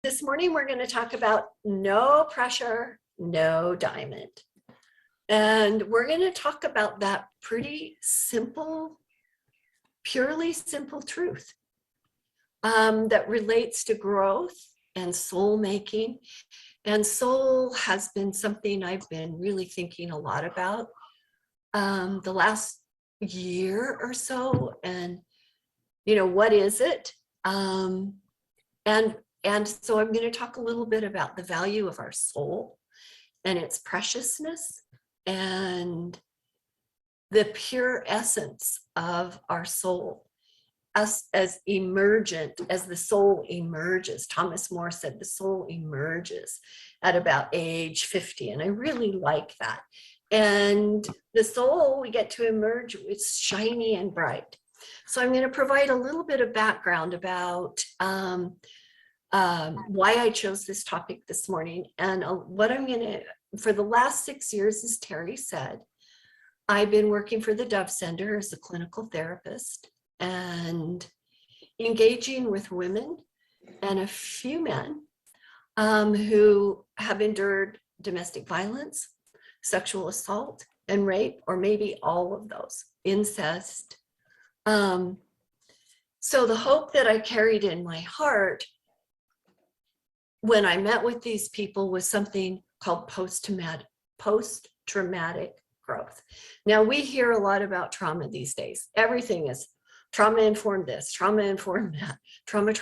This morning, we're going to talk about no pressure, no diamond. And we're going to talk about that pretty simple, purely simple truth that relates to growth and soul making. And soul has been something I've been really thinking a lot about the last year or so. And, you know, what is it? And so I'm going to talk a little bit about the value of our soul and its preciousness and the pure essence of our soul, us as emergent, as the soul emerges. Thomas More said the soul emerges at about age 50, and I really like that. And the soul, we get to emerge, it's shiny and bright. So I'm going to provide a little bit of background about why I chose this topic this morning. And what I'm going to, for the last 6 years, as Terry said, I've been working for the Dove Center as a clinical therapist and engaging with women and a few men who have endured domestic violence, sexual assault, and rape, or maybe all of those, incest. So the hope that I carried in my heart when I met with these people was something called post-traumatic growth. Now, we hear a lot about trauma these days. Everything is trauma-informed this, trauma-informed that, trauma.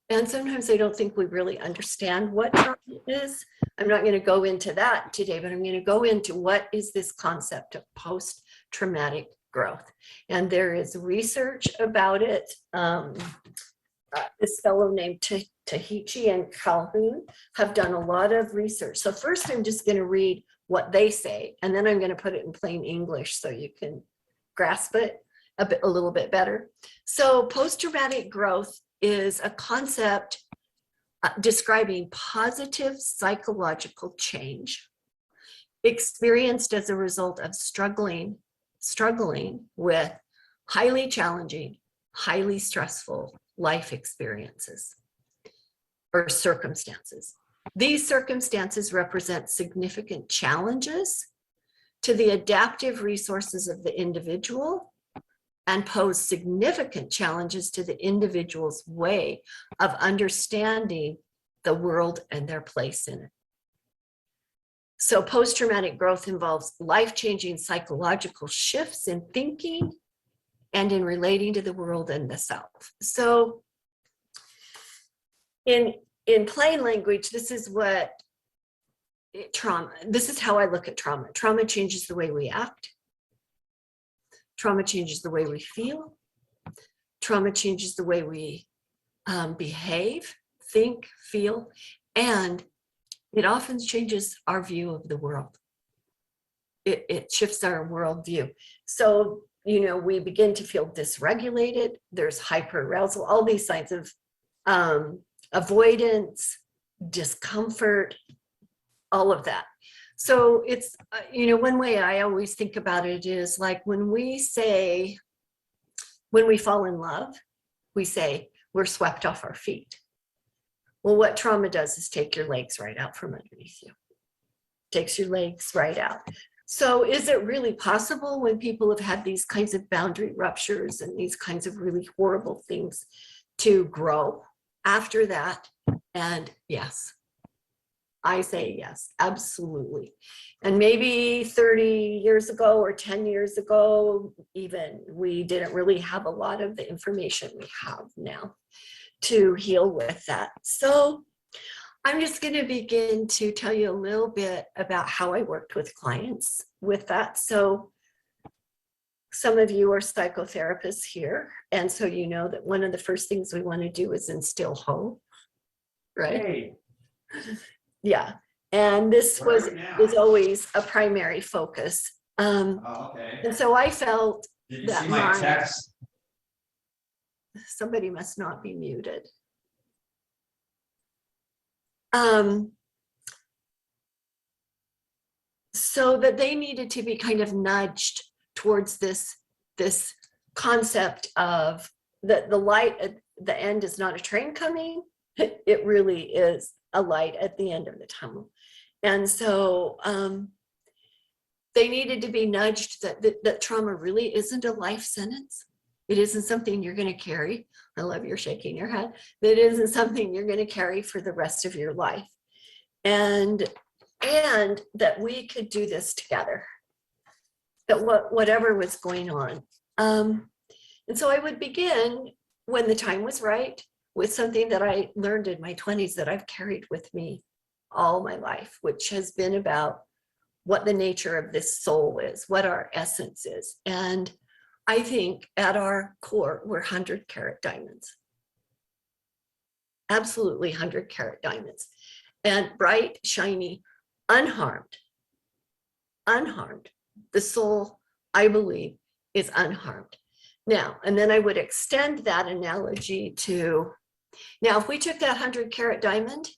And sometimes I don't think we really understand what trauma is. I'm not going to go into that today, but I'm going to go into what is this concept of post-traumatic growth. And there is research about it. This fellow named Tedeschi and Calhoun have done a lot of research. So first I'm just going to read what they say, and then I'm going to put it in plain English so you can grasp it a little bit better. So post-traumatic growth is a concept describing positive psychological change experienced as a result of struggling with highly challenging, highly stressful life experiences or circumstances. These circumstances represent significant challenges to the adaptive resources of the individual and pose significant challenges to the individual's way of understanding the world and their place in it. So post-traumatic growth involves life-changing psychological shifts in thinking and in relating to the world and the self. So in plain language, this is what this is how I look at trauma. Trauma changes the way we act. Trauma changes the way we feel. Trauma changes the way we behave, think, feel, and it often changes our view of the world. It shifts our worldview. So, you know, we begin to feel dysregulated. There's hyperarousal, all these signs of avoidance, discomfort, all of that. So it's, you know, one way I always think about it is like when we fall in love, we say we're swept off our feet. Well, what trauma does is take your legs right out from underneath you. Takes your legs right out. So is it really possible when people have had these kinds of boundary ruptures and these kinds of really horrible things to grow after that? And yes, I say yes, absolutely. And maybe 30 years ago or 10 years ago, even, we didn't really have a lot of the information we have now to heal with that. So I'm just going to begin to tell you a little bit about how I worked with clients with that. So some of you are psychotherapists here, and so you know that one of the first things we want to do is instill hope, right? Hey. Yeah, and this is always a primary focus. Okay. And so I felt Did you that see my text? Somebody must not be muted. So that they needed to be kind of nudged towards this concept of the light at the end is not a train coming, It really is a light at the end of the tunnel. And so they needed to be nudged that trauma really isn't a life sentence. It isn't something you're going to carry. I love you're shaking your head. That isn't something you're going to carry for the rest of your life. And that we could do this together. That whatever was going on. And so I would begin when the time was right with something that I learned in my 20s that I've carried with me all my life, which has been about what the nature of this soul is, what our essence is. And I think at our core, we're 100-carat diamonds. Absolutely 100-carat diamonds. And bright, shiny, unharmed. Unharmed. The soul, I believe, is unharmed. Now, and then I would extend that analogy to, now if we took that 100-carat diamond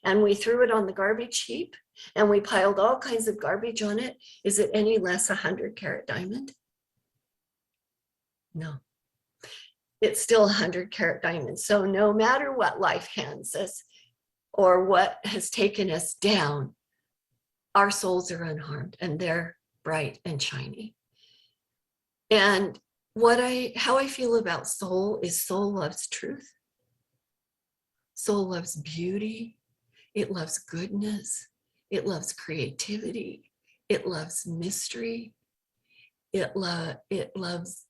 and we threw it on the garbage heap and we piled all kinds of garbage on it, is it any less a 100-carat diamond? No. It's still a 100-carat diamond. So no matter what life hands us or what has taken us down, our souls are unharmed and they're bright and shiny. And how I feel about soul is soul loves truth. Soul loves beauty. It loves goodness. It loves creativity. It loves mystery. It loves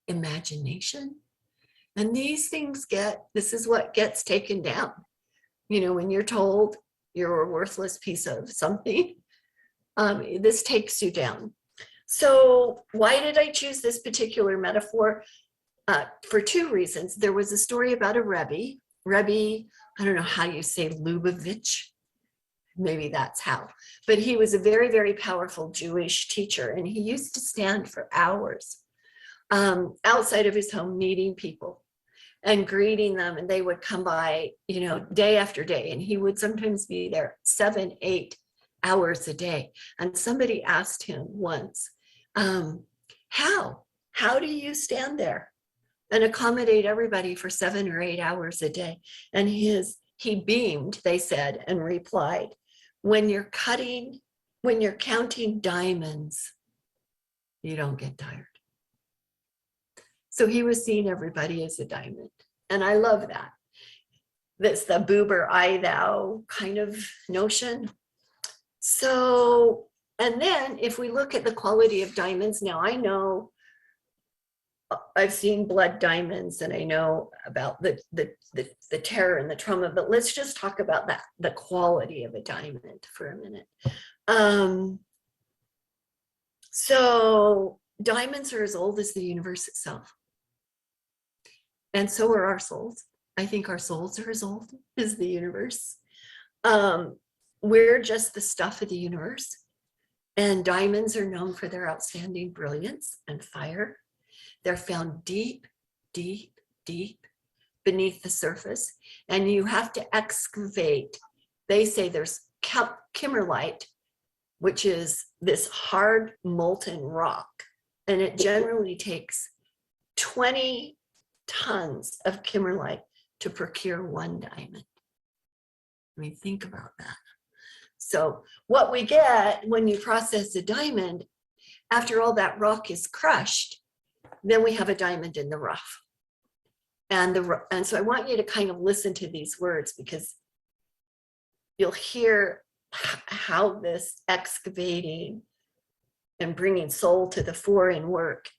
imagination. And these things this is what gets taken down. You know, when you're told you're a worthless piece of something, this takes you down. So why did I choose this particular metaphor? For two reasons. There was a story about a Rebbe, I don't know how you say Lubavitch, maybe that's how, but he was a very, very powerful Jewish teacher, and he used to stand for hours outside of his home meeting people and greeting them, and they would come by, you know, day after day, and he would sometimes be there 7-8 hours a day. And somebody asked him once, how do you stand there and accommodate everybody for 7 or 8 hours a day? And he beamed, they said, and replied, when you're counting diamonds, you don't get tired. So he was seeing everybody as a diamond. And I love that. That's the Buber I thou kind of notion. So, and then if we look at the quality of diamonds, now I know I've seen blood diamonds and I know about the terror and the trauma, but let's just talk about the quality of a diamond for a minute. So diamonds are as old as the universe itself. And so are our souls. I think our souls are as old as the universe. We're just the stuff of the universe. And diamonds are known for their outstanding brilliance and fire. They're found deep, deep, deep beneath the surface. And you have to excavate. They say there's kimmerlite, which is this hard molten rock. And it generally takes 20 tons of kimmerlite to procure one diamond. I mean, think about that. So what we get when you process a diamond, after all that rock is crushed, then we have a diamond in the rough. And so I want you to kind of listen to these words, because you'll hear how this excavating and bringing soul to the fore in work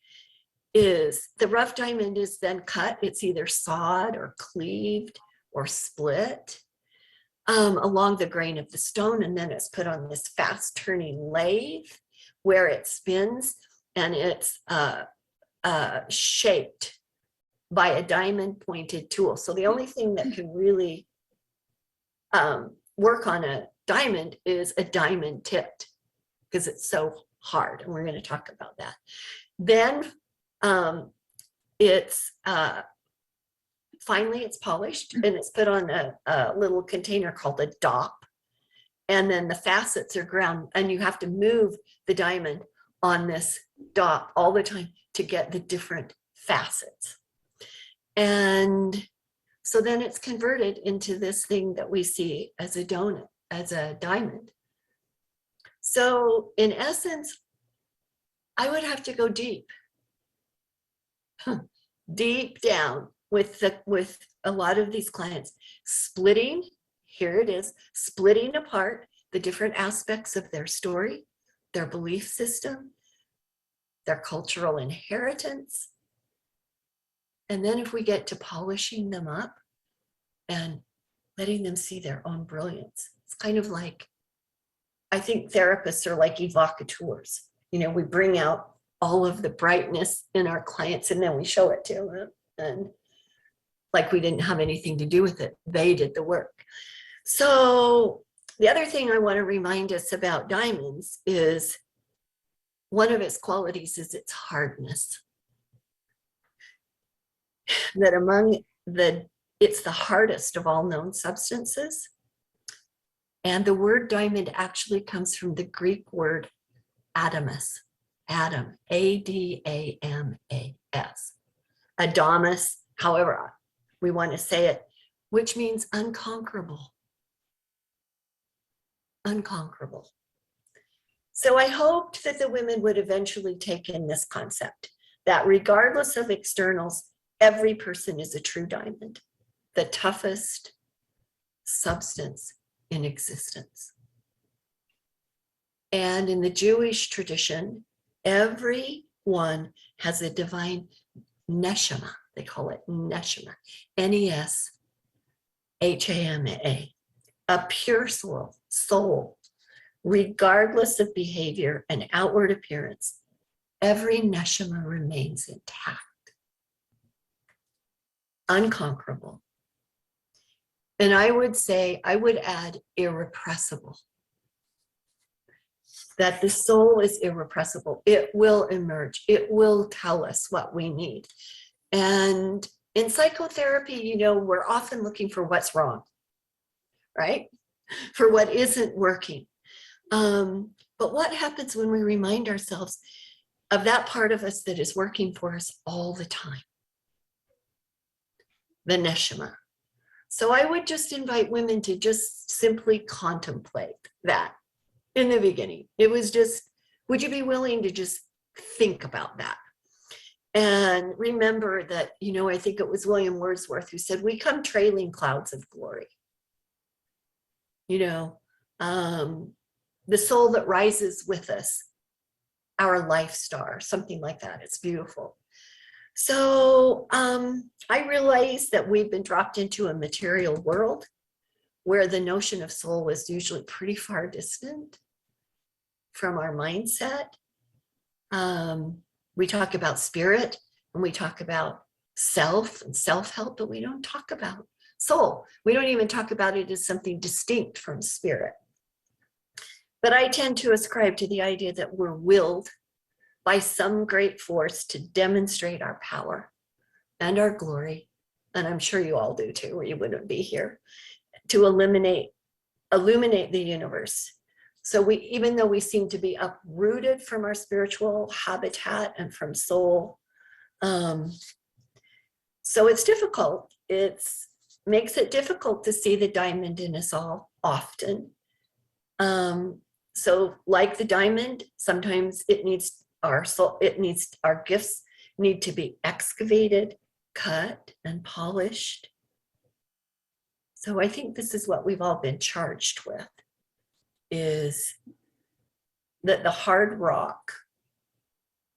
is. The rough diamond is then cut. It's either sawed or cleaved or split along the grain of the stone, and then it's put on this fast turning lathe where it spins, and it's shaped by a diamond pointed tool. So the only thing that can really work on a diamond is a diamond tipped, because it's so hard, and we're going to talk about that. Then finally it's polished, and it's put on a little container called a dop, and then the facets are ground, and you have to move the diamond on this dop all the time to get the different facets. And So then it's converted into this thing that we see as a donut, as a diamond. So in essence, I would have to go deep, deep down with a lot of these clients, splitting, here it is, splitting apart the different aspects of their story, their belief system, their cultural inheritance. And then if we get to polishing them up and letting them see their own brilliance, it's kind of like, I think therapists are like evocateurs. You know, we bring out all of the brightness in our clients and then we show it to them. And like we didn't have anything to do with it. They did the work. So the other thing I want to remind us about diamonds is one of its qualities is its hardness. That it's the hardest of all known substances. And the word diamond actually comes from the Greek word adamus, Adam, A-D-A-M-A-S, Adamus, however we want to say it, which means unconquerable. Unconquerable. So I hoped that the women would eventually take in this concept, that regardless of externals, every person is a true diamond, the toughest substance in existence. And in the Jewish tradition, everyone has a divine neshama. They call it neshama, N-E-S-H-A-M-A, a pure soul, regardless of behavior and outward appearance. Every neshama remains intact, unconquerable. And I would say, I would add irrepressible. That the soul is irrepressible. It will emerge. It will tell us what we need. And in psychotherapy, you know, we're often looking for what's wrong, right? For what isn't working. But what happens when we remind ourselves of that part of us that is working for us all the time? The neshama. So I would just invite women to just simply contemplate that in the beginning. It was just, would you be willing to just think about that? And remember that, you know, I think it was William Wordsworth who said, we come trailing clouds of glory. You know, the soul that rises with us, our life star, something like that. It's beautiful. So I realize that we've been dropped into a material world where the notion of soul is usually pretty far distant from our mindset. We talk about spirit and we talk about self and self-help, but we don't talk about soul. We don't even talk about it as something distinct from spirit. But I tend to ascribe to the idea that we're willed by some great force to demonstrate our power and our glory. And I'm sure you all do too, or you wouldn't be here, to illuminate the universe. So even though we seem to be uprooted from our spiritual habitat and from soul, so it's difficult. Makes it difficult to see the diamond in us all often. So like the diamond, sometimes it needs our soul, our gifts need to be excavated, cut, and polished. So I think this is what we've all been charged with, is that the hard rock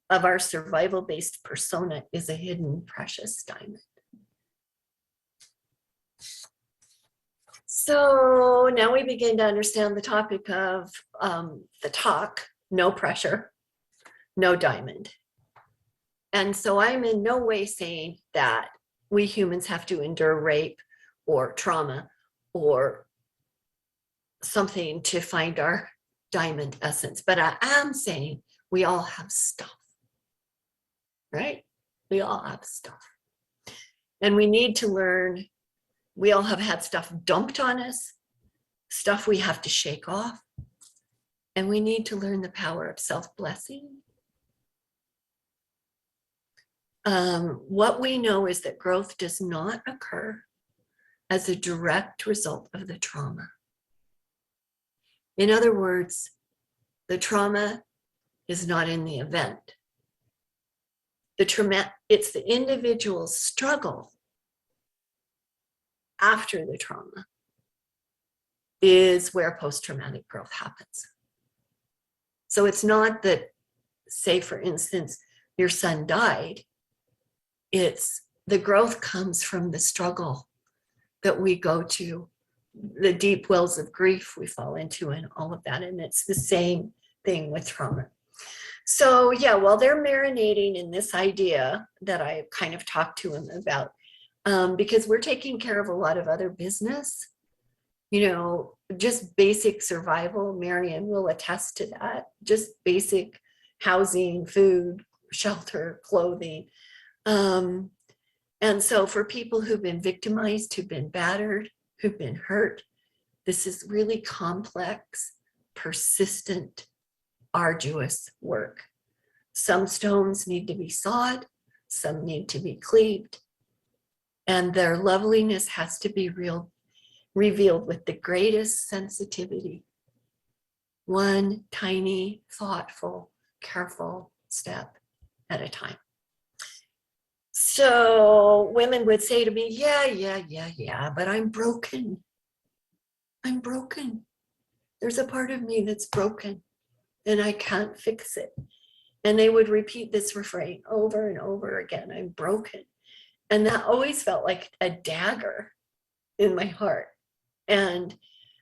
of our survival-based persona is a hidden precious diamond. So now we begin to understand the topic of the talk, no pressure, no diamond. And so I'm in no way saying that we humans have to endure rape or trauma or something to find our diamond essence. But I am saying we all have stuff, right? We all have stuff. And we need to learn, we all have had stuff dumped on us, stuff we have to shake off. And we need to learn the power of self-blessing. What we know is that growth does not occur as a direct result of the trauma. In other words, the trauma is not in the event. It's the individual's struggle after the trauma is where post-traumatic growth happens. So it's not that, say, for instance, your son died. It's the growth comes from the struggle that we go to, the deep wells of grief we fall into and all of that. And it's the same thing with trauma. So yeah, while they're marinating in this idea that I kind of talked to them about, because we're taking care of a lot of other business, just basic survival. Marian will attest to that. Just basic housing, food, shelter, clothing. And so for people who've been victimized, who've been battered, who've been hurt, this is really complex, persistent, arduous work. Some stones need to be sawed, some need to be cleaved, and their loveliness has to be revealed with the greatest sensitivity. One tiny, thoughtful, careful step at a time. So women would say to me, yeah, but I'm broken. I'm broken. There's a part of me that's broken and I can't fix it. And they would repeat this refrain over and over again, I'm broken. And that always felt like a dagger in my heart. And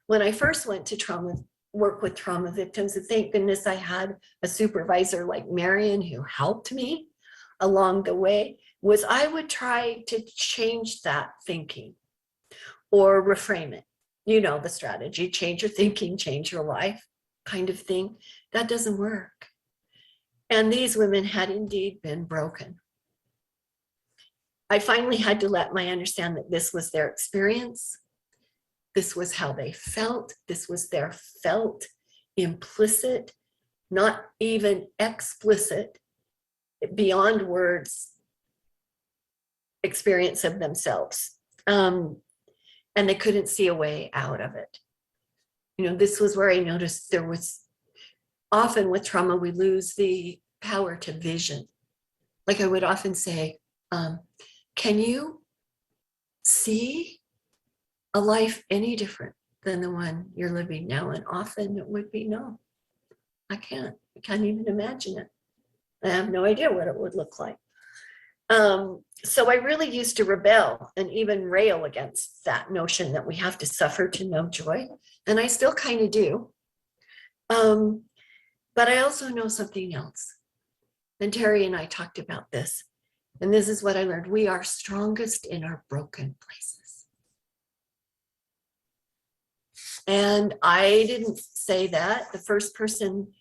when I first went to work with trauma victims, and thank goodness I had a supervisor like Marian who helped me along the way, was I would try to change that thinking or reframe it. The strategy, change your thinking, change your life kind of thing. That doesn't work. And these women had indeed been broken. I finally had to let my understand that this was their experience. This was how they felt. This was their felt, implicit, not even explicit, beyond words experience of themselves. And they couldn't see a way out of it. This was where I noticed there was often with trauma, we lose the power to vision. Like I would often say, can you see a life any different than the one you're living now? And often it would be no, I can't even imagine it. I have no idea what it would look like. So I really used to rebel and even rail against that notion that we have to suffer to know joy. And I still kind of do. But I also know something else. And Terry and I talked about this. And this is what I learned. We are strongest in our broken places. And I didn't say that. The first person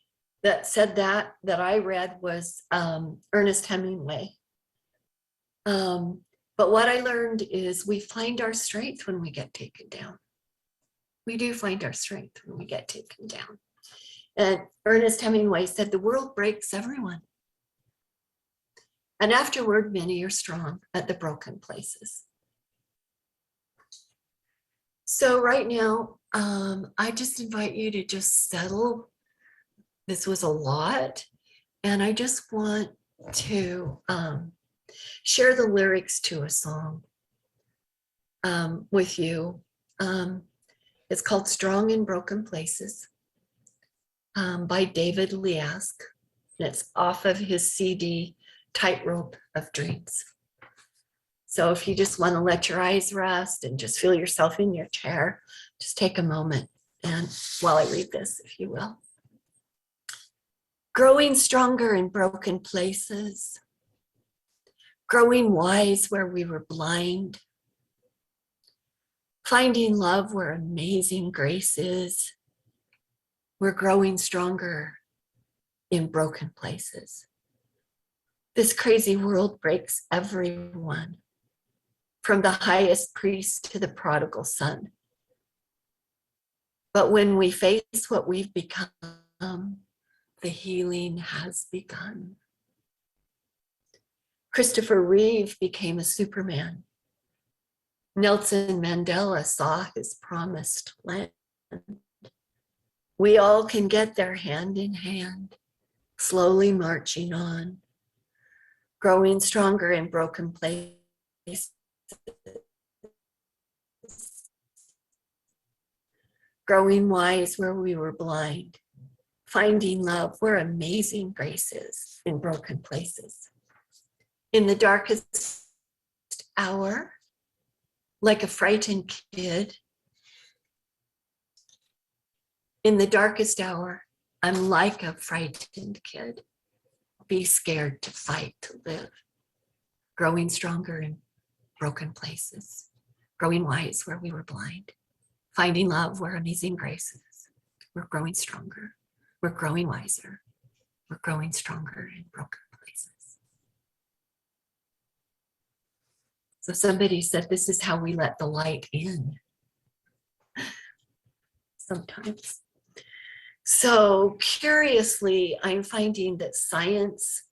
that said that I read was Ernest Hemingway. But what I learned is we find our strength when we get taken down. We do find our strength when we get taken down. And Ernest Hemingway said, the world breaks everyone. And afterward, many are strong at the broken places. So right now, I just invite you to just settle. This was a lot. And I just want to share the lyrics to a song with you. It's called Strong in Broken Places by David Liask. And it's off of his CD, Tightrope of Dreams. So if you just want to let your eyes rest and just feel yourself in your chair, just take a moment and while I read this, if you will. Growing stronger in broken places, growing wise where we were blind, finding love where amazing grace is. We're growing stronger in broken places. This crazy world breaks everyone, from the highest priest to the prodigal son. But when we face what we've become, the healing has begun. Christopher Reeve became a Superman. Nelson Mandela saw his promised land. We all can get there hand in hand, slowly marching on, growing stronger in broken places, growing wise where we were blind, finding love where amazing grace is in broken places. In the darkest hour, like a frightened kid, in the darkest hour, I'm like a frightened kid. Be scared to fight, to live, growing stronger in broken places, growing wise where we were blind, finding love where amazing grace is. We're growing stronger. We're growing wiser. We're growing stronger in broken places. So somebody said, this is how we let the light in. Sometimes. So curiously, I'm finding that science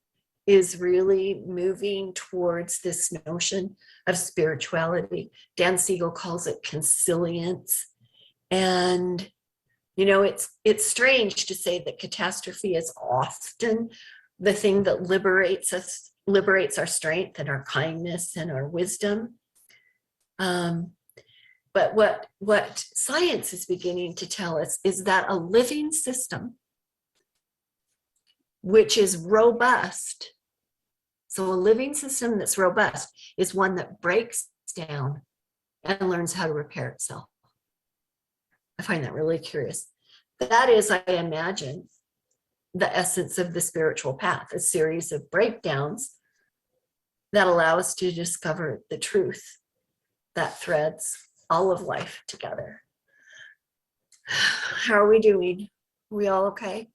is really moving towards this notion of spirituality. Dan Siegel calls it consilience. And, you know, it's strange to say that catastrophe is often the thing that liberates us, liberates our strength and our kindness and our wisdom. But what science is beginning to tell us is that a living system, which is robust, so a living system that's robust is one that breaks down and learns how to repair itself. I find that really curious. That is, I imagine, the essence of the spiritual path, a series of breakdowns that allow us to discover the truth that threads all of life together. How are we doing? Are we all okay?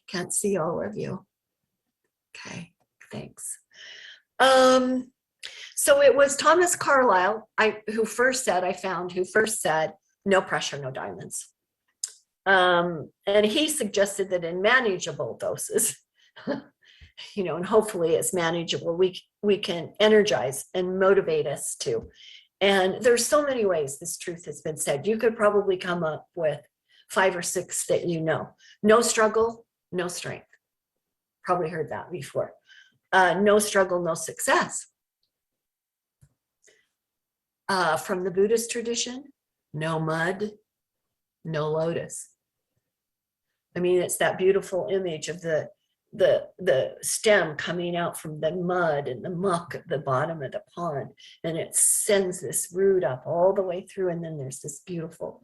Can't see all of you. Okay, thanks. So it was Thomas Carlyle who first said, no pressure, no diamonds. And he suggested that in manageable doses, you know, and hopefully it's manageable, we can energize and motivate us to. And there's so many ways this truth has been said. You could probably come up with 5 or 6 that you know. No struggle, no strength. Probably heard that before. No struggle, no success. From the Buddhist tradition, no mud, no lotus. I mean, it's that beautiful image of the stem coming out from the mud and the muck at the bottom of the pond, and it sends this root up all the way through, and then there's this beautiful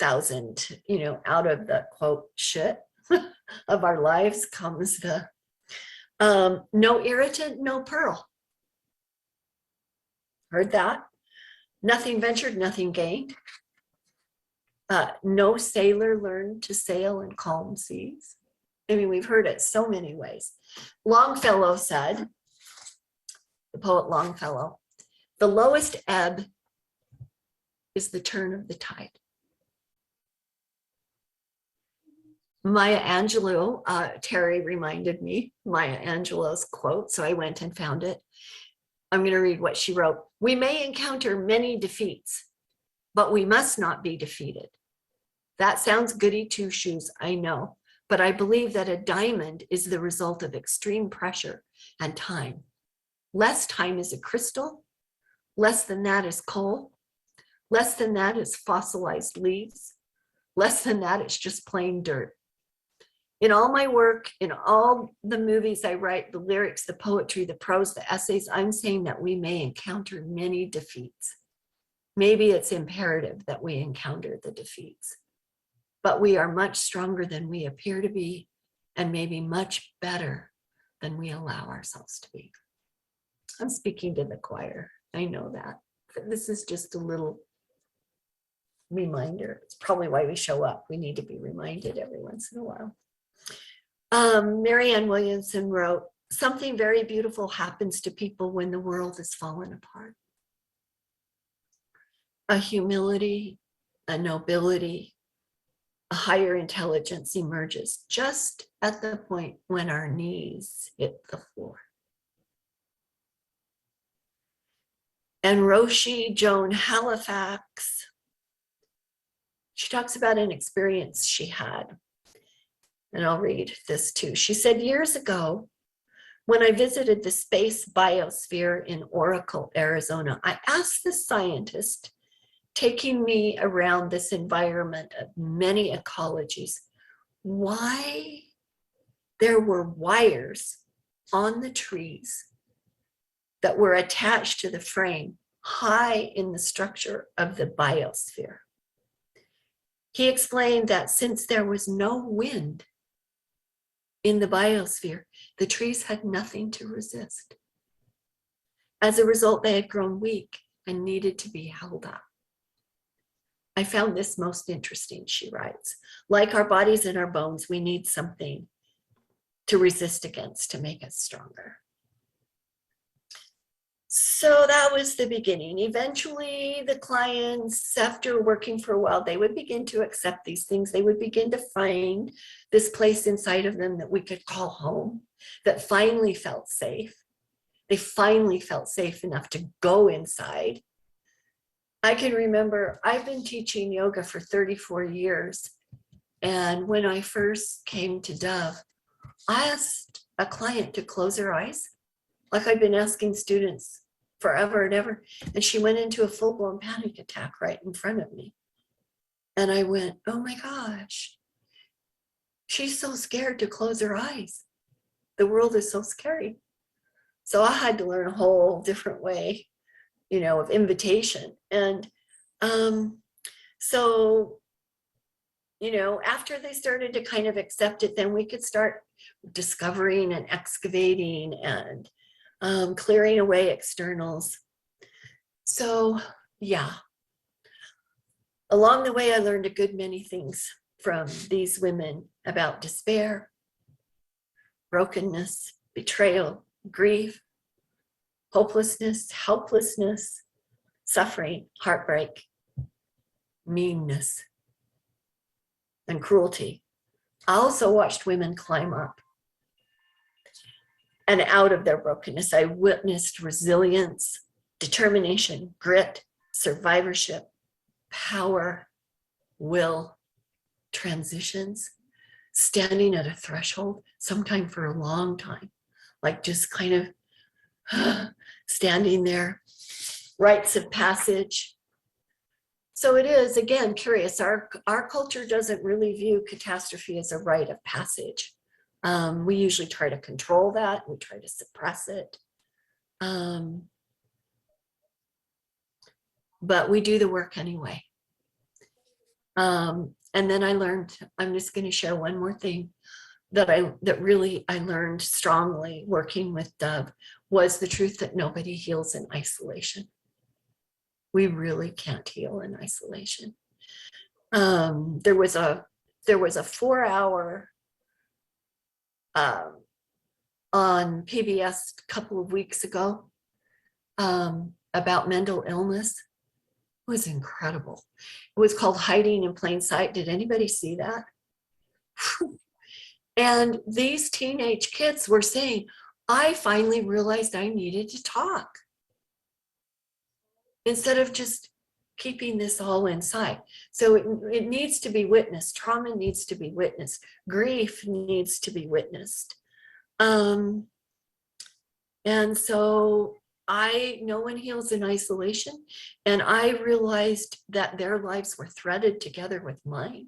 1,000, you know, out of the quote shit of our lives comes the no irritant, no pearl. Heard that? Nothing ventured, nothing gained. No sailor learned to sail in calm seas. I mean, we've heard it so many ways. Longfellow said, the poet Longfellow, the lowest ebb is the turn of the tide. Maya Angelou, Terry reminded me, Maya Angelou's quote, so I went and found it. I'm going to read what she wrote. We may encounter many defeats, but we must not be defeated. That sounds goody two-shoes, I know, but I believe that a diamond is the result of extreme pressure and time. Less time is a crystal, less than that is coal, less than that is fossilized leaves, less than that it's just plain dirt. In all my work, in all the movies I write, the lyrics, the poetry, the prose, the essays, I'm saying that we may encounter many defeats. Maybe it's imperative that we encounter the defeats, but we are much stronger than we appear to be, and maybe much better than we allow ourselves to be. I'm speaking to the choir, I know that, but this is just a little reminder. It's probably why we show up. We need to be reminded every once in a while. Marianne Williamson wrote, something very beautiful happens to people when the world is fallen apart. A humility, a nobility, a higher intelligence emerges just at the point when our knees hit the floor. And Roshi Joan Halifax, she talks about an experience she had. And I'll read this too. She said, years ago, when I visited the space biosphere in Oracle, Arizona, I asked the scientist taking me around this environment of many ecologies why there were wires on the trees that were attached to the frame high in the structure of the biosphere. He explained that since there was no wind in the biosphere, the trees had nothing to resist. As a result, they had grown weak and needed to be held up. I found this most interesting, she writes. Like our bodies and our bones, we need something to resist against to make us stronger. So that was the beginning. Eventually, the clients, after working for a while, they would begin to accept these things. They would begin to find this place inside of them that we could call home, that finally felt safe. They finally felt safe enough to go inside. I can remember I've been teaching yoga for 34 years. And when I first came to Dove, I asked a client to close her eyes, like I've been asking students forever and ever. And she went into a full-blown panic attack right in front of me. And I went, oh my gosh, she's so scared to close her eyes. The world is so scary. So I had to learn a whole different way, of invitation. And so, after they started to kind of accept it, then we could start discovering and excavating and clearing away externals. So, yeah. Along the way, I learned a good many things from these women about despair, brokenness, betrayal, grief, hopelessness, helplessness, suffering, heartbreak, meanness, and cruelty. I also watched women climb up and out of their brokenness. I witnessed resilience, determination, grit, survivorship, power, will, transitions, standing at a threshold, sometime for a long time, like just kind of standing there, rites of passage. So it is, again, curious. Our culture doesn't really view catastrophe as a rite of passage. We usually try to control that. We try to suppress it. But we do the work anyway. And then I learned, I'm just going to share one more thing that really I learned strongly working with Dove, was the truth that nobody heals in isolation. We really can't heal in isolation. There was a 4-hour on PBS a couple of weeks ago about mental illness. It was incredible. It was called Hiding in Plain Sight. Did anybody see that? And these teenage kids were saying, I finally realized I needed to talk instead of just keeping this all inside. So it needs to be witnessed. Trauma needs to be witnessed. Grief needs to be witnessed. And so no one heals in isolation. And I realized that their lives were threaded together with mine.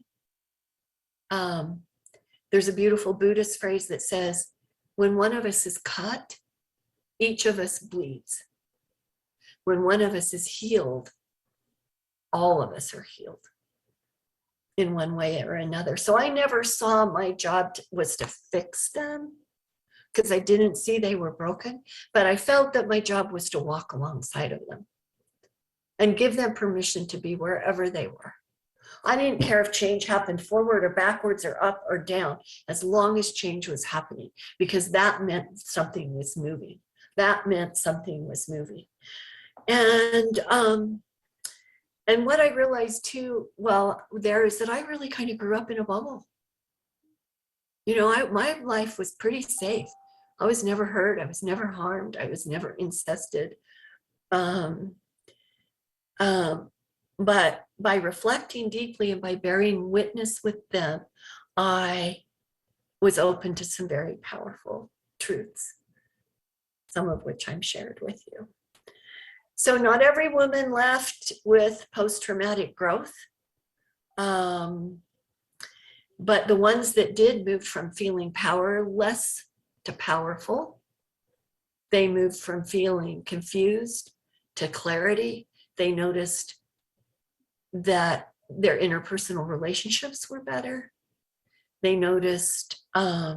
There's a beautiful Buddhist phrase that says, when one of us is cut, each of us bleeds. When one of us is healed, all of us are healed in one way or another. So I never saw my job was to fix them, because I didn't see they were broken, but I felt that my job was to walk alongside of them and give them permission to be wherever they were. I didn't care if change happened forward or backwards or up or down, as long as change was happening, because that meant something was moving. That meant something was moving. And what I realized too, there is that I really kind of grew up in a bubble. My life was pretty safe. I was never hurt. I was never harmed. I was never incested. But by reflecting deeply and by bearing witness with them, I was open to some very powerful truths, some of which I'm shared with you. So not every woman left with post-traumatic growth. But the ones that did moved from feeling powerless to powerful. They moved from feeling confused to clarity. They noticed that their interpersonal relationships were better. They noticed that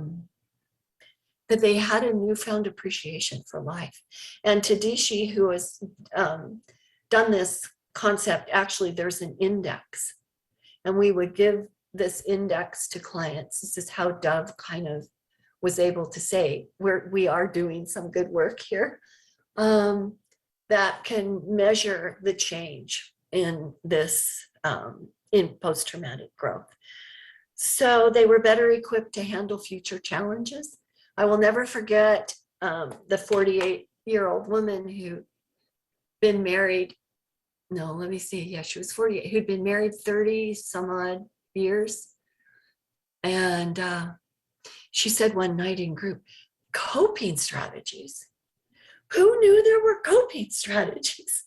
they had a newfound appreciation for life. And Tedeschi, who has done this concept, actually there's an index, and we would give this index to clients. This is how Dove kind of was able to say, we are doing some good work here, that can measure the change in this, in post-traumatic growth. So they were better equipped to handle future challenges. I will never forget the 48-year-old woman who'd been married, no, let me see, yeah, she was 48, who'd been married 30 some odd years. And she said one night in group, coping strategies. Who knew there were coping strategies?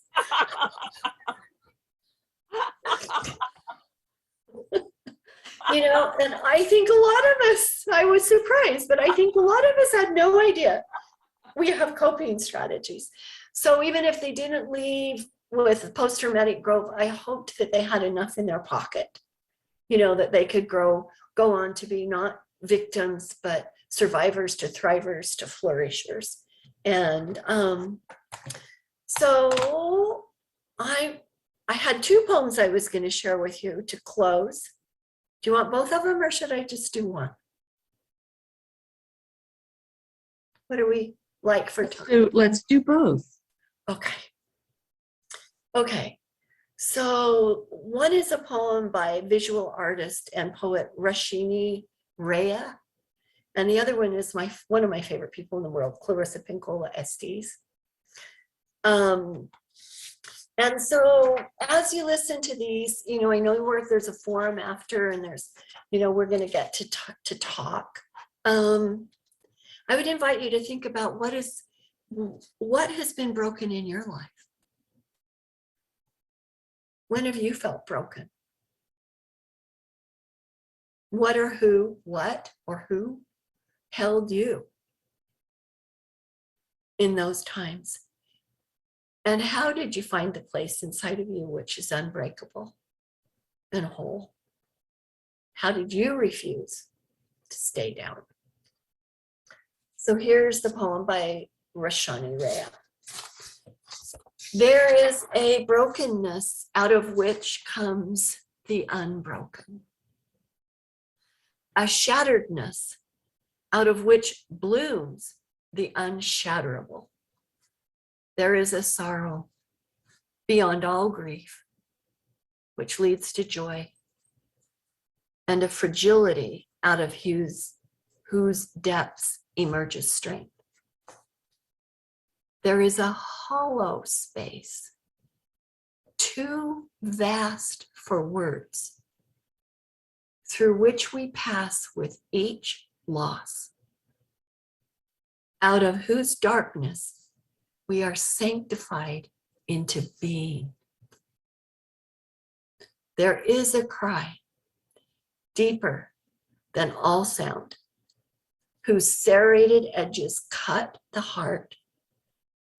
You know, and I think a lot of us, I was surprised, but I think a lot of us had no idea we have coping strategies. So even if they didn't leave with post-traumatic growth, I hoped that they had enough in their pocket, you know, that they could go on to be not victims, but survivors to thrivers to flourishers. And so I had two poems I was going to share with you to close. Do you want both of them, or should I just do one? What do we like for time? Let's do both. Okay. Okay. So one is a poem by visual artist and poet Rashini Rea, and the other one is one of my favorite people in the world, Clarissa Pinkola Estes. And so as you listen to these, you know, I know there's a forum after, and there's, you know, we're going to get to talk. I would invite you to think about what has been broken in your life. When have you felt broken? What or who held you in those times? And how did you find the place inside of you which is unbreakable and whole? How did you refuse to stay down? So here's the poem by Rashani Rea. There is a brokenness out of which comes the unbroken, a shatteredness out of which blooms the unshatterable. There is a sorrow beyond all grief, which leads to joy, and a fragility out of whose depths emerges strength. There is a hollow space, too vast for words, through which we pass with each loss, out of whose darkness we are sanctified into being. There is a cry deeper than all sound, whose serrated edges cut the heart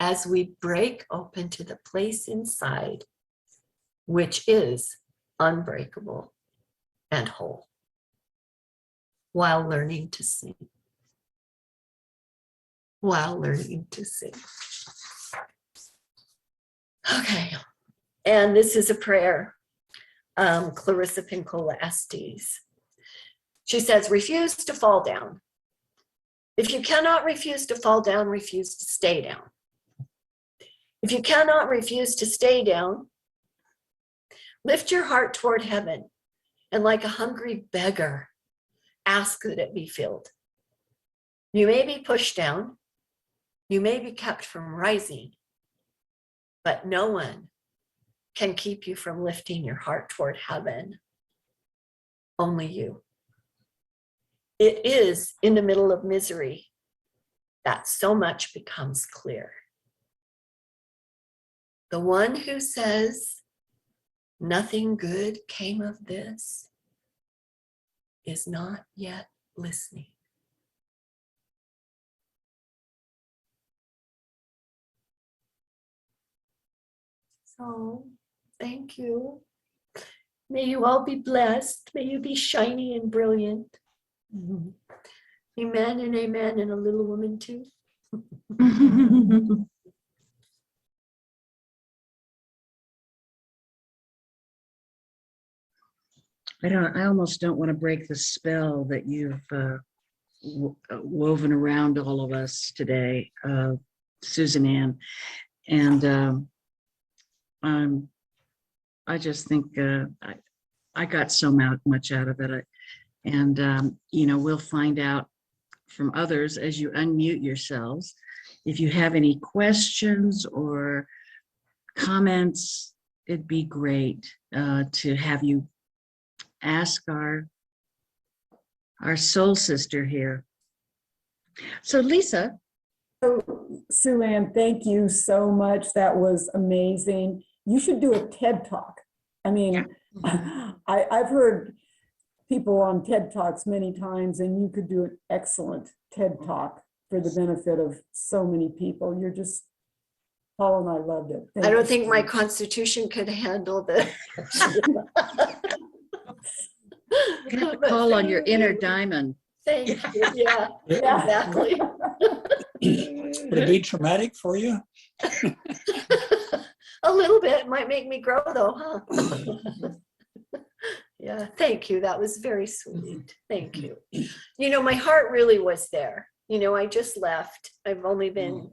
as we break open to the place inside, which is unbreakable and whole, while learning to sing. While learning to sing. Okay, and this is a prayer, Clarissa Pinkola Estes. She says, refuse to fall down. If you cannot refuse to fall down, refuse to stay down. If you cannot refuse to stay down, lift your heart toward heaven and like a hungry beggar, ask that it be filled. You may be pushed down, you may be kept from rising, but no one can keep you from lifting your heart toward heaven. Only you. It is in the middle of misery that so much becomes clear. The one who says nothing good came of this is not yet listening. So, thank you. May you all be blessed. May you be shiny and brilliant. Amen and amen, and a little woman too. I almost don't want to break the spell that you've woven around all of us today, Susan Ann. And I just think I got so much out of it. And, you know, we'll find out from others as you unmute yourselves. If you have any questions or comments, it'd be great to have you ask our soul sister here. So Lisa. Sue Ann, thank you so much. That was amazing. You should do a TED Talk. I mean, yeah. I've heard people on TED Talks many times, and you could do an excellent TED Talk for the benefit of so many people. You're just, Paul and I loved it. I don't think my constitution could handle the. You have to call on your inner diamond. Thank you. Yeah, exactly. Would it be traumatic for you? A little bit. Might make me grow though, huh? Yeah, thank you. That was very sweet. Thank you. You know, my heart really was there. You know, I just left. I've only been,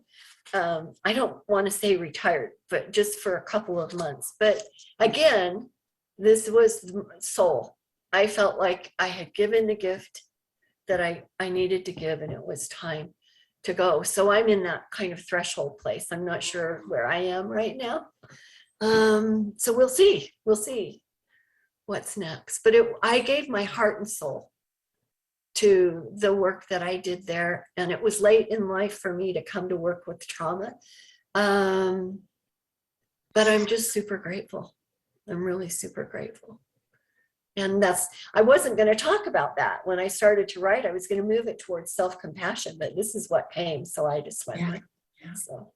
I don't want to say retired, but just for a couple of months. But again, this was soul. I felt like I had given the gift that I needed to give, and it was time to go. So I'm in that kind of threshold place. I'm not sure where I am right now. So we'll see. We'll see what's next. But I gave my heart and soul to the work that I did there. And it was late in life for me to come to work with trauma. But I'm just super grateful. I'm really super grateful. And I wasn't going to talk about that. When I started to write, I was going to move it towards self-compassion, but this is what came. So I just went there. Yeah. So,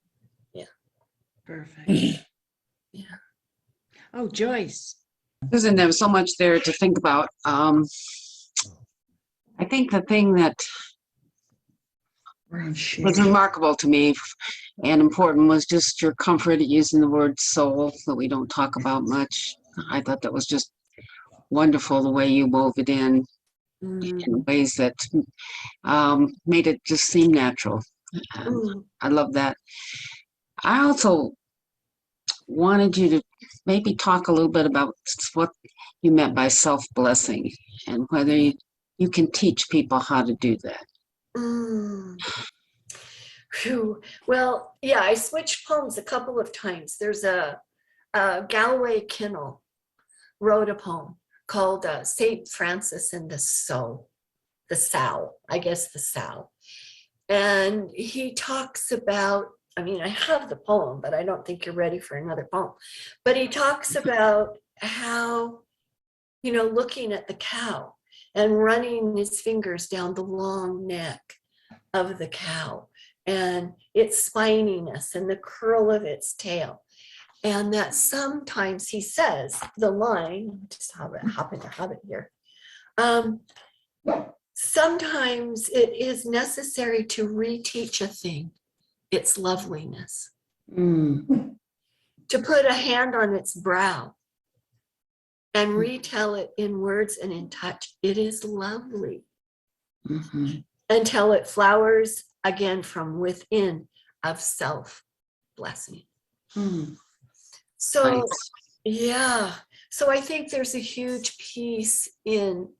yeah. Perfect. Yeah. Oh, Joyce. Susan, there was so much there to think about. I think the thing that was remarkable to me and important was just your comfort at using the word soul that we don't talk about much. I thought that was just wonderful the way you wove it in ways that made it just seem natural. I love that. I also wanted you to maybe talk a little bit about what you meant by self-blessing and whether you can teach people how to do that. Well, yeah, I switched poems a couple of times. There's a Galway Kinnell wrote a poem called St. Francis and the Sow. And he talks about, I mean, I have the poem, but I don't think you're ready for another poem. But he talks about how, you know, looking at the cow and running his fingers down the long neck of the cow and its spininess and the curl of its tail. And that sometimes he says the line, just happen to have it here. Sometimes it is necessary to reteach a thing its loveliness, to put a hand on its brow and retell it in words and in touch. It is lovely until it flowers again from within of self-blessing. So, yeah. So I think there's a huge piece in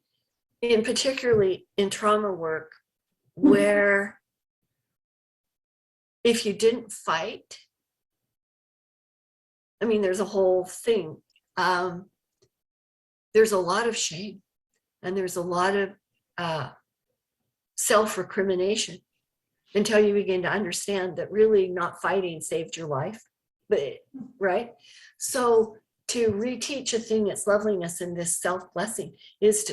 particularly in trauma work where if you didn't fight, I mean, there's a whole thing. There's a lot of shame, and there's a lot of self-recrimination until you begin to understand that really not fighting saved your life. But right. So to reteach a thing, its loveliness and this self-blessing is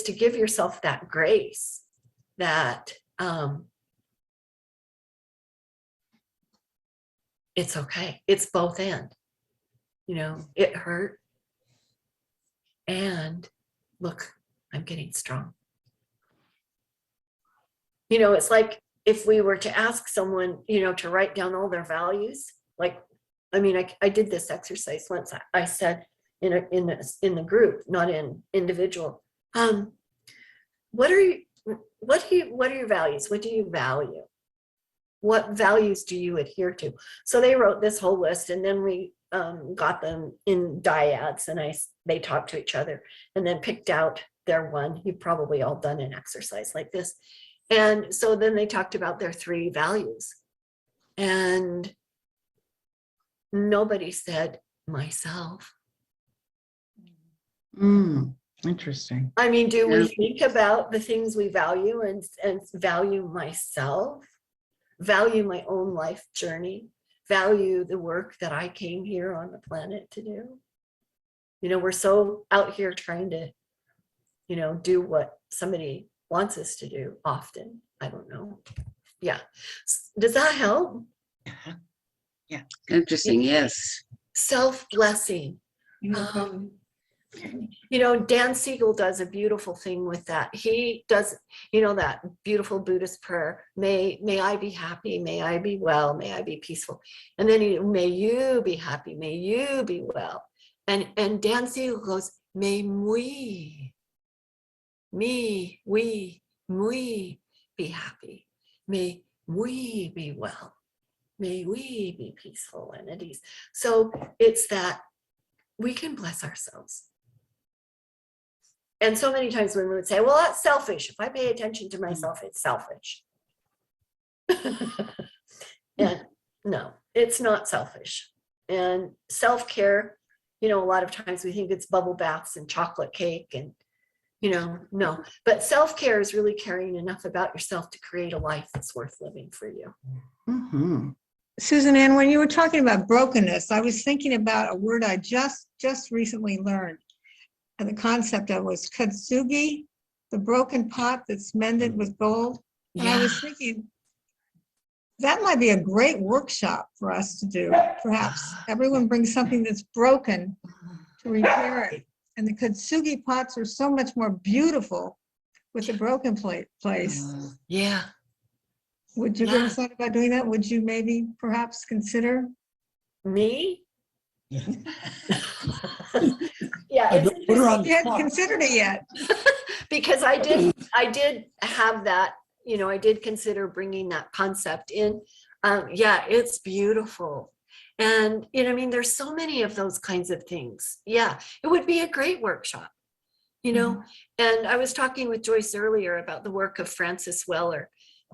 to give yourself that grace that it's okay. It's both and, you know, it hurt. And look, I'm getting strong. You know, it's like if we were to ask someone, you know, to write down all their values, like, I mean, I did this exercise once. I said in the group, not in individual, what are your values? What do you value? What values do you adhere to? So they wrote this whole list, and then we got them in dyads, and they talked to each other, and then picked out their one. You've probably all done an exercise like this. And so then they talked about their 3 values, and nobody said myself. Interesting. I mean, do we think about the things we value and value myself, value my own life journey, value the work that I came here on the planet to do? You know, we're so out here trying to, you know, do what somebody wants us to do often. I don't know. Yeah. Does that help? Yeah. Interesting, yes. Self-blessing. You know, Dan Siegel does a beautiful thing with that. He does, you know, that beautiful Buddhist prayer, may I be happy, may I be well, may I be peaceful. And then may you be happy, may you be well. And Dan Siegel goes, may we be happy, may we be well, may we be peaceful and at ease. So it's that we can bless ourselves. And so many times when we would say, well, that's selfish. If I pay attention to myself, it's selfish. And no, it's not selfish. And self-care, you know, a lot of times we think it's bubble baths and chocolate cake and, you know, no. But self-care is really caring enough about yourself to create a life that's worth living for you. Mm-hmm. Susan Ann, when you were talking about brokenness, I was thinking about a word I just recently learned. And the concept of was kintsugi, the broken pot that's mended with gold. And I was thinking that might be a great workshop for us to do. Perhaps everyone brings something that's broken to repair it. And the kintsugi pots are so much more beautiful with the broken place. Yeah. Would you ever thought about doing that? Would you maybe perhaps consider? Me? I don't put her on the You hadn't spot. considered it yet. Because I did have that, you know, I did consider bringing that concept in. Yeah, it's beautiful. And, you know, I mean, there's so many of those kinds of things. Yeah, it would be a great workshop, you know. And I was talking with Joyce earlier about the work of Francis Weller,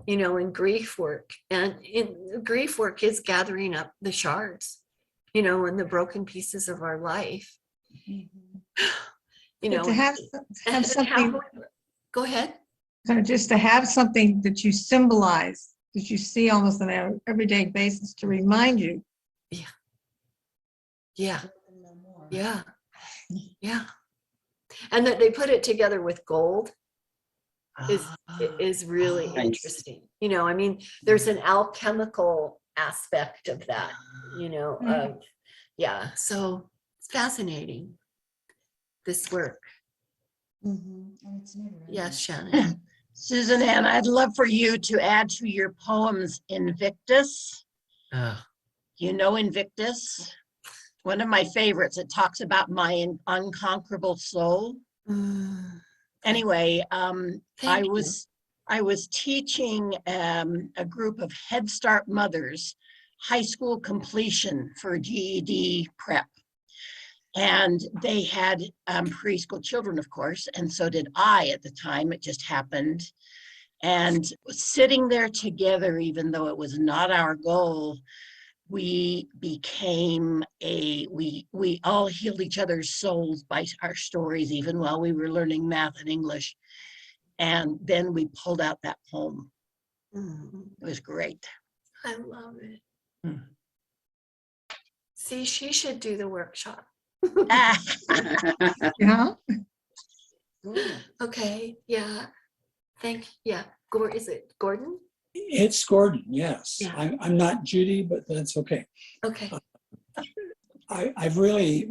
you know, in grief work. And in grief work is gathering up the shards, you know, and the broken pieces of our life. You know, To have something, go ahead. kind of just to have something that you symbolize, that you see almost on an everyday basis to remind you. Yeah. And that they put it together with gold is really interesting. You know, I mean, there's an alchemical aspect of that, you know, so it's fascinating, this work. Yes, Shannon. Susan Ann, I'd love for you to add to your poems Invictus. You know Invictus? One of my favorites. It talks about my unconquerable soul. Anyway, I was teaching a group of Head Start mothers high school completion for GED prep. And they had preschool children, of course, and so did I at the time. It just happened. And sitting there together, even though it was not our goal, we became we all healed each other's souls by our stories, even while we were learning math and English. And then we pulled out that poem. Mm, It was great. I love it. Hmm. See, she should do the workshop. Yeah. Okay, yeah. Yeah. Is it Gordon? It's Gordon, yes. Yeah. I'm not Judy, but that's okay. Okay. I've really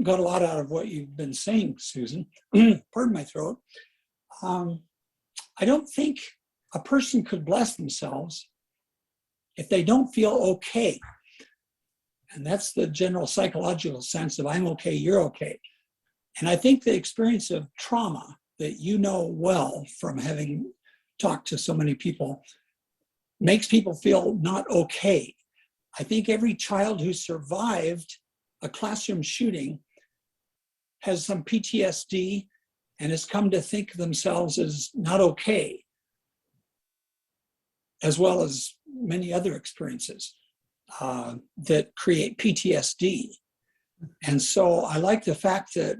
got a lot out of what you've been saying, Susan. Pardon my throat. I don't think a person could bless themselves if they don't feel okay. And that's the general psychological sense of I'm okay, you're okay. And I think the experience of trauma that you know well from having talked to so many people makes people feel not okay. I think every child who survived a classroom shooting has some PTSD and has come to think of themselves as not okay, as well as many other experiences that create PTSD. And so I like the fact that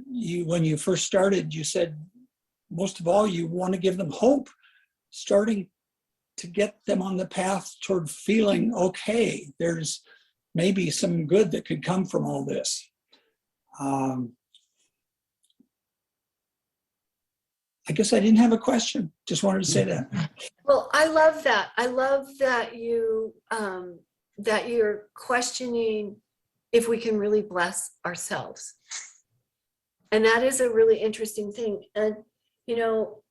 when you first started, you said, most of all, you want to give them hope, starting to get them on the path toward feeling okay. There's maybe some good that could come from all this. I guess I didn't have a question. Just wanted to say that. Well, I love that. I love that that you're questioning if we can really bless ourselves. And that is a really interesting thing. And,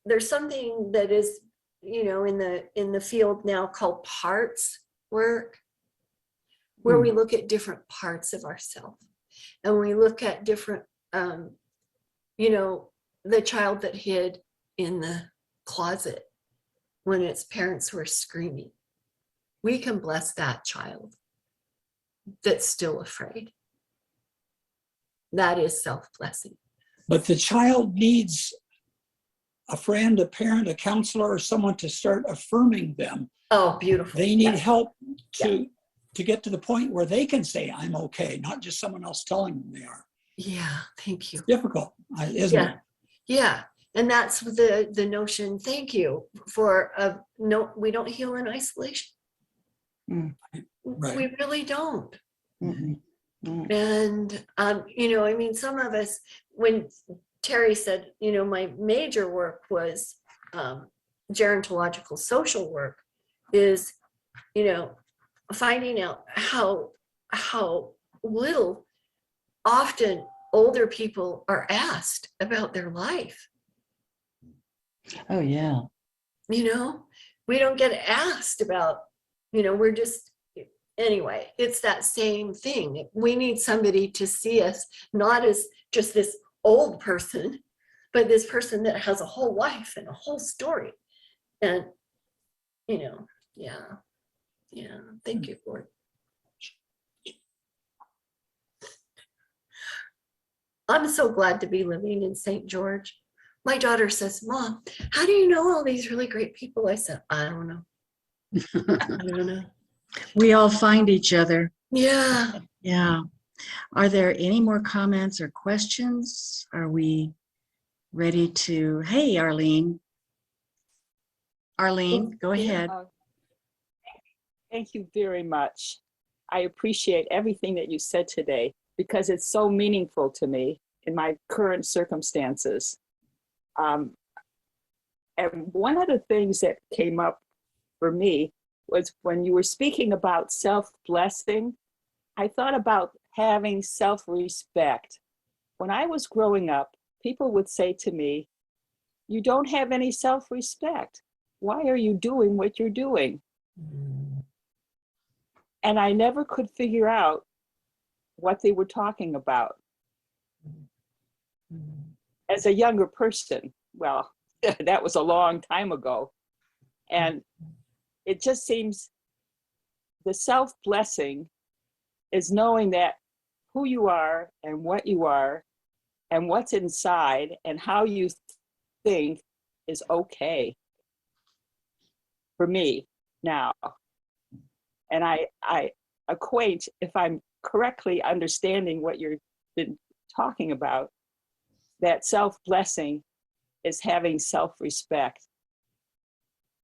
there's something that is, in the field now called parts work, where we look at different parts of ourselves. And we look at different, the child that hid in the closet when its parents were screaming. We can bless that child that's still afraid. That is self-blessing. But the child needs a friend, a parent, a counselor, or someone to start affirming them. Oh, beautiful. They need Yeah. help to get to the point where they can say, I'm okay, not just someone else telling them they are. Yeah, thank you. Difficult, isn't it? Yeah. And that's the notion. Thank you for no, we don't heal in isolation. Right. We really don't. Mhm. And some of us, when Terry said, my major work was gerontological social work, is finding out how little often older people are asked about their life. Oh, yeah. We don't get asked about, we're just, anyway, it's that same thing. We need somebody to see us not as just this old person, but this person that has a whole life and a whole story. And, thank you for it. I'm so glad to be living in St. George. My daughter says, Mom, how do you know all these really great people? I said, I don't know. I don't know. We all find each other. Yeah. Yeah. Are there any more comments or questions? Are we ready to, hey, Arlene. Arlene, go ahead. Thank you very much. I appreciate everything that you said today because it's so meaningful to me in my current circumstances. And one of the things that came up for me was when you were speaking about self-blessing, I thought about having self-respect. When I was growing up, people would say to me, you don't have any self-respect. Why are you doing what you're doing? And I never could figure out what they were talking about. As a younger person, well, that was a long time ago. And it just seems the self-blessing is knowing that who you are and what's inside and how you think is okay for me now. And I acquaint, if I'm correctly understanding what you've been talking about, that self-blessing is having self-respect.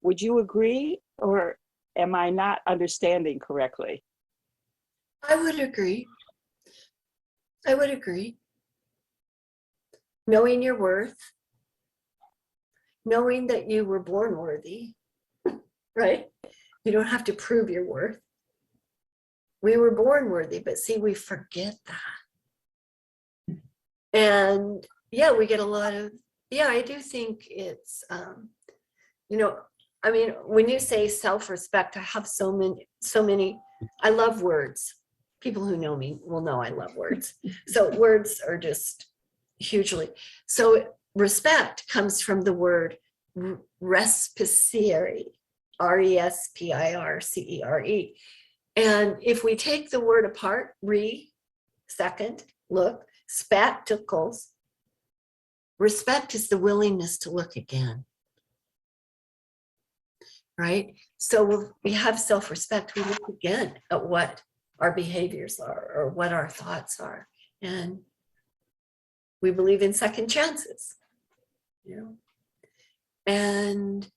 Would you agree, or am I not understanding correctly? I would agree. I would agree. Knowing your worth, knowing that you were born worthy, right? You don't have to prove your worth. We were born worthy, but see, we forget that. And yeah, we get a lot of, yeah, I do think it's, you know, I mean, when you say self-respect, I have so many, I love words. People who know me will know I love words. So words are just hugely. So respect comes from the word respicere, R-E-S-P-I-R-C-E-R-E. And if we take the word apart, second, look, spectacles, respect is the willingness to look again. Right? So we have self-respect, we look again at what our behaviors are or what our thoughts are. And we believe in second chances, you know. And,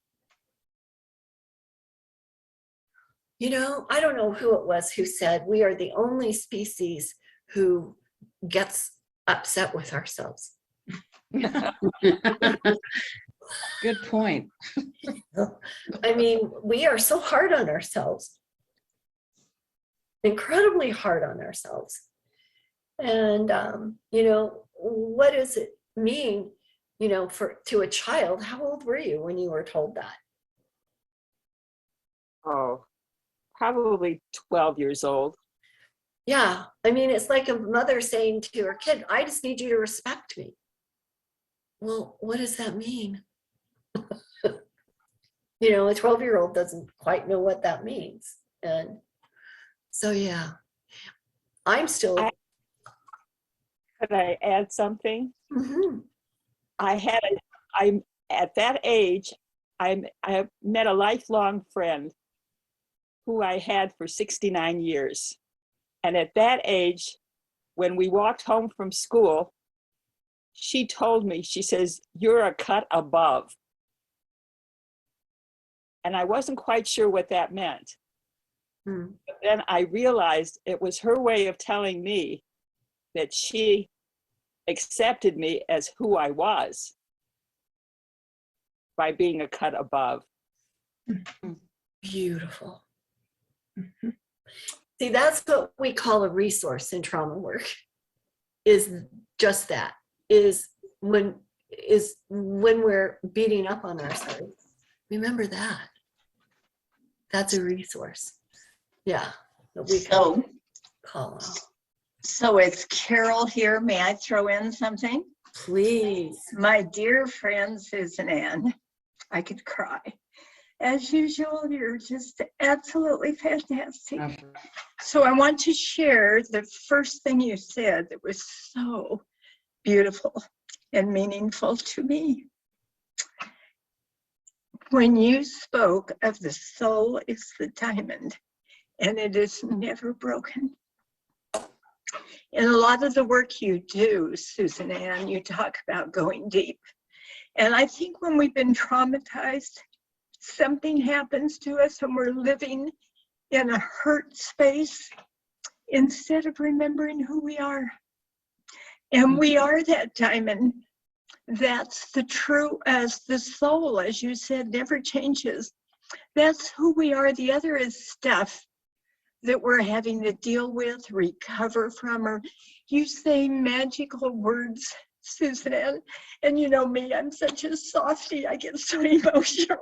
you know, I don't know who it was who said, we are the only species who gets upset with ourselves. Good point. I mean, we are so hard on ourselves, incredibly hard on ourselves. And, you know, what does it mean, you know, to a child? How old were you when you were told that? Oh, probably 12 years old. Yeah, I mean, it's like a mother saying to her kid, I just need you to respect me. Well, what does that mean? You know, a 12-year-old doesn't quite know what that means. And so, yeah, I'm still. Could I add something? Mhm. I'm at that age, I met a lifelong friend who I had for 69 years. And at that age, when we walked home from school, she told me, she says, you're a cut above. And I wasn't quite sure what that meant. Mm. But then I realized it was her way of telling me that she accepted me as who I was by being a cut above. Beautiful. See, that's what we call a resource in trauma work, is just that, is when we're beating up on ourselves. Remember that. That's a resource. Yeah. That we can call on. So it's Carol here. May I throw in something? Please. My dear friend Susan Ann, I could cry. As usual, you're just absolutely fantastic. So I want to share the first thing you said that was so beautiful and meaningful to me. When you spoke of the soul is the diamond and it is never broken. In a lot of the work you do, Susan Ann, you talk about going deep. And I think when we've been traumatized, something happens to us and we're living in a hurt space instead of remembering who we are. And we are that diamond. That's the true as the soul, as you said, never changes. That's who we are. The other is stuff that we're having to deal with, recover from, or you say magical words, Susan Ann. And you know me, I'm such a softie. I get so emotional.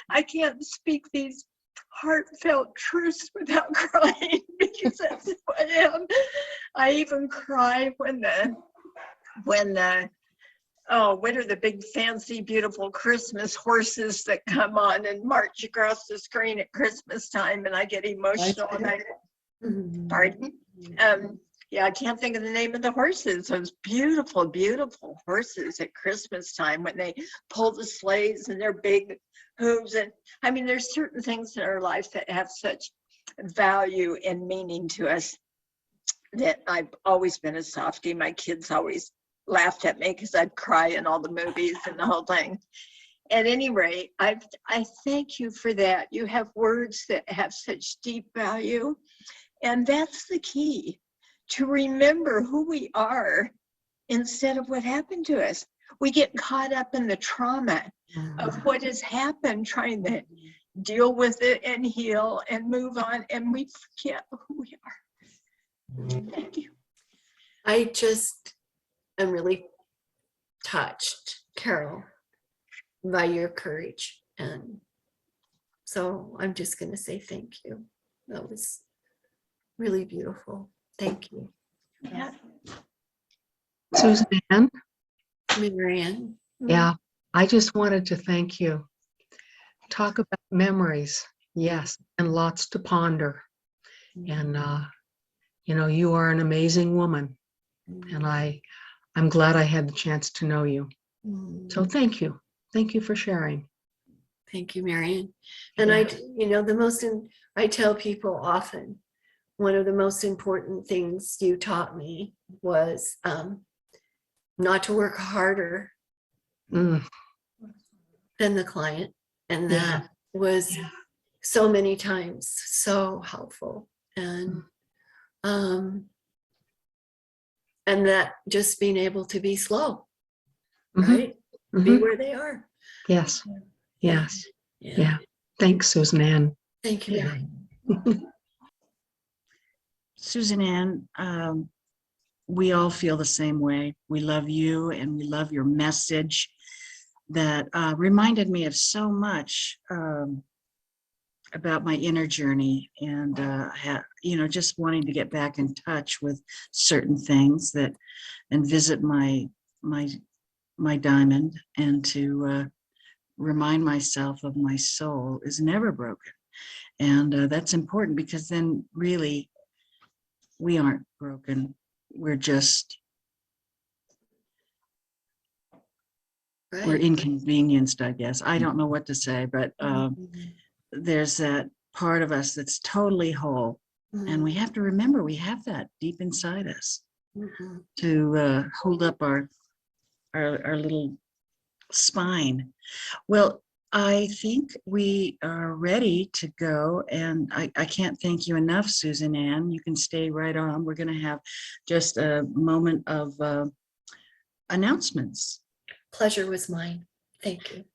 I can't speak these heartfelt truths without crying because that's who I am. I even cry when what are the big fancy beautiful Christmas horses that come on and march across the screen at Christmas time, and I get emotional. Pardon? Yeah, I can't think of the name of the horses. Those beautiful, beautiful horses at Christmas time when they pull the sleighs and their big hooves. And I mean, there's certain things in our life that have such value and meaning to us. That I've always been a softie. My kids always laughed at me because I'd cry in all the movies and the whole thing. At any rate, I thank you for that. You have words that have such deep value. And that's the key, to remember who we are instead of what happened to us. We get caught up in the trauma of what has happened, trying to deal with it and heal and move on, and we forget who we are. Thank you. I just am really touched, Carol, by your courage. And so I'm just going to say thank you. That was really beautiful. Thank you. Yeah. Suzanne, Marianne. yeah, I just wanted to thank you. Talk about memories, yes, and lots to ponder. And you know, you are an amazing woman, and I'm glad I had the chance to know you. So thank you. Thank you for sharing. Thank you, Marianne. And I tell people often, one of the most important things you taught me was not to work harder Mm, than the client. And Yeah. that was so many times so helpful. And that just being able to be slow, mhm, right? Be mhm. where they are. Yes, yes, Yeah. yeah. Thanks, Suzanne. Thank you, Yeah. Marianne. Susan Ann, we all feel the same way. We love you and we love your message that reminded me of so much about my inner journey and, just wanting to get back in touch with certain things and visit my diamond and to remind myself of my soul is never broken. And that's important because then really we aren't broken. We're we're Right. inconvenienced, I guess. I don't know what to say, but there's that part of us that's totally whole. And we have to remember we have that deep inside us to hold up our little spine. Well, I think we are ready to go, and I can't thank you enough, Susan Ann. You can stay right on. We're going to have just a moment of announcements. Pleasure was mine. Thank you.